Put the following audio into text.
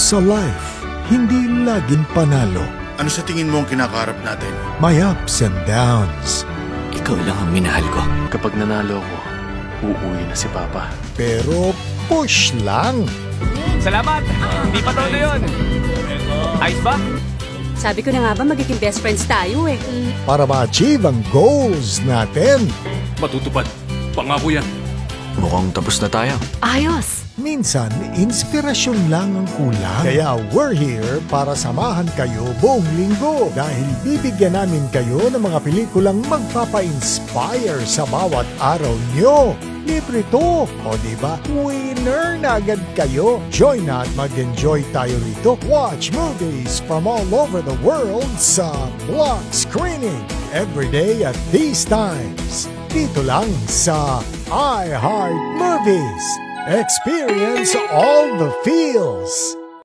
Sa life, hindi laging panalo. Ano sa tingin mo ang kinakaharap natin? May ups and downs. Ikaw lang ang minahal ko. Kapag nanalo ko, uuwi na si Papa. Pero push lang. Salamat! Hindi pa todo yun. Ayos ba? Sabi ko na nga ba magiging best friends tayo eh. Para ma-achieve ang goals natin. Matutupad. Pangako yan. Mukhang tapos na tayo. Ayos! Minsan, inspirasyon lang ang kulang. Kaya we're here para samahan kayo buong linggo dahil bibigyan namin kayo ng mga pelikulang magpapa-inspire sa bawat araw nyo. Libre to. O diba? Winner na agad kayo. Join na at mag-enjoy tayo rito. Watch movies from all over the world sa Block Screening. Every day at these times. Dito lang sa iHeart Movies. Experience all the feels.